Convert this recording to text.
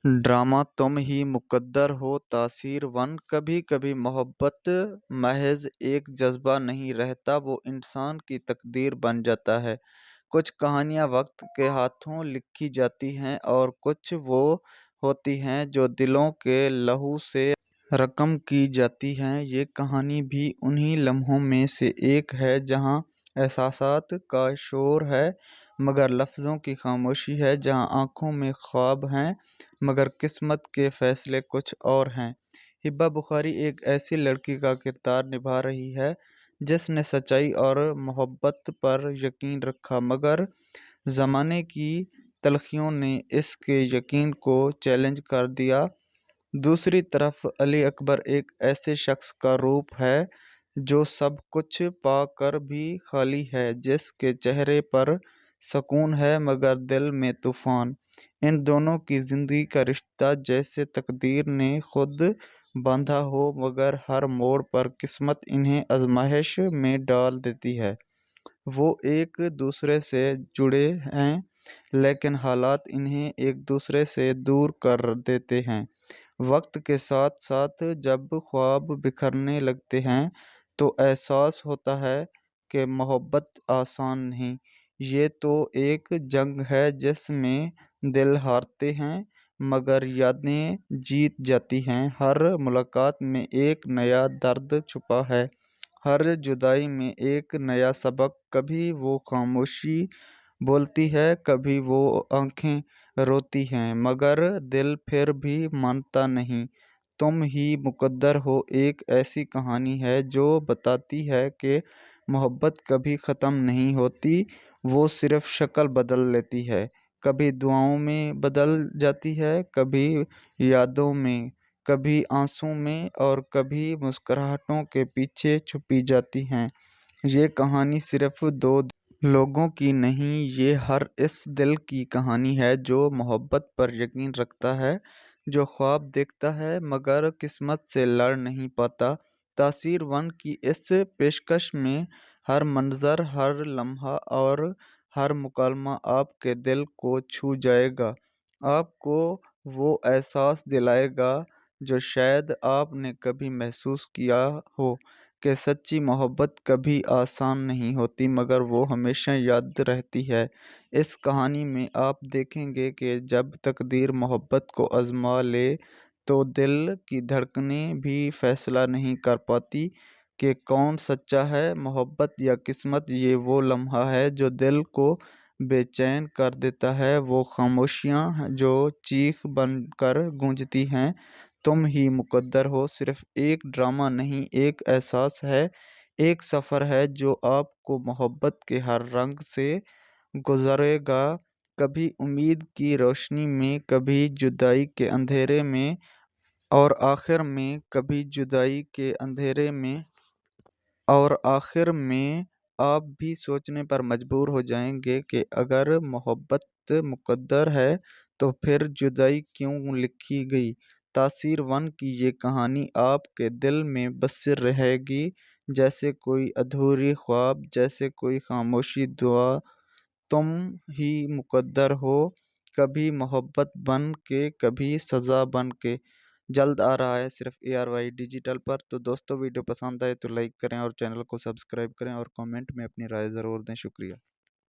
Drama तुम ही मुकद्दर हो तासीर वन। कभी कभी मोहब्बत महज एक जज्बा नहीं रहता, वो इंसान की तकदीर बन जाता है। कुछ कहानियां वक्त के हाथों लिखी जाती हैं और कुछ वो होती हैं जो दिलों के लहू से रकम की जाती हैं। ये कहानी भी उन्हीं लम्हों में से एक है जहां एहसासात का शोर है मगर लफ्ज़ों की खामोशी है, जहां आंखों में ख्वाब हैं मगर किस्मत के फैसले कुछ और हैं। हिब्बा बुखारी एक ऐसी लड़की का किरदार निभा रही है जिसने सच्चाई और मोहब्बत पर यकीन रखा, मगर ज़माने की तल्खियों ने इसके यकीन को चैलेंज कर दिया। दूसरी तरफ अली अकबर एक ऐसे शख्स का रूप है जो सब कुछ पाकर भी खाली है, जिसके चेहरे पर सुकून है मगर दिल में तूफान। इन दोनों की जिंदगी का रिश्ता जैसे तकदीर ने खुद बांधा हो, मगर हर मोड़ पर किस्मत इन्हें आजमाइश में डाल देती है। वो एक दूसरे से जुड़े हैं लेकिन हालात इन्हें एक दूसरे से दूर कर देते हैं। वक्त के साथ साथ जब ख्वाब बिखरने लगते हैं तो एहसास होता है कि मोहब्बत आसान नहीं, ये तो एक जंग है जिसमें दिल हारते हैं मगर यादें जीत जाती हैं। हर मुलाकात में एक नया दर्द छुपा है, हर जुदाई में एक नया सबक। कभी वो खामोशी बोलती है, कभी वो आंखें रोती हैं, मगर दिल फिर भी मानता नहीं। तुम ही मुकद्दर हो एक ऐसी कहानी है जो बताती है कि मोहब्बत कभी ख़त्म नहीं होती, वो सिर्फ शक्ल बदल लेती है। कभी दुआओं में बदल जाती है, कभी यादों में, कभी आंसू में और कभी मुस्कुराहटों के पीछे छुपी जाती हैं। ये कहानी सिर्फ दो लोगों की नहीं, ये हर इस दिल की कहानी है जो मोहब्बत पर यकीन रखता है, जो ख्वाब देखता है मगर किस्मत से लड़ नहीं पाता। तासीर वन की इस पेशकश में हर मंजर, हर लम्हा और हर मुकालमा आपके दिल को छू जाएगा, आपको वो एहसास दिलाएगा जो शायद आपने कभी महसूस किया हो कि सच्ची मोहब्बत कभी आसान नहीं होती मगर वो हमेशा याद रहती है। इस कहानी में आप देखेंगे कि जब तकदीर मोहब्बत को आजमा ले तो दिल की धड़कनें भी फैसला नहीं कर पाती कि कौन सच्चा है, मोहब्बत या किस्मत। ये वो लम्हा है जो दिल को बेचैन कर देता है, वो खामोशियाँ जो चीख बनकर गूंजती हैं। तुम ही मुकद्दर हो सिर्फ एक ड्रामा नहीं, एक एहसास है, एक सफ़र है जो आपको मोहब्बत के हर रंग से गुजरेगा। कभी उम्मीद की रोशनी में, कभी जुदाई के अंधेरे में और आखिर में कभी जुदाई के अंधेरे में और आखिर में आप भी सोचने पर मजबूर हो जाएंगे कि अगर मोहब्बत मुकद्दर है तो फिर जुदाई क्यों लिखी गई। तासीर वन की ये कहानी आपके दिल में बसी रहेगी, जैसे कोई अधूरी ख्वाब, जैसे कोई खामोशी दुआ। तुम ही मुकद्दर हो, कभी मोहब्बत बन के, कभी सज़ा बन के। जल्द आ रहा है सिर्फ ARY डिजिटल पर। तो दोस्तों वीडियो पसंद आए तो लाइक करें और चैनल को सब्सक्राइब करें और कमेंट में अपनी राय ज़रूर दें। शुक्रिया।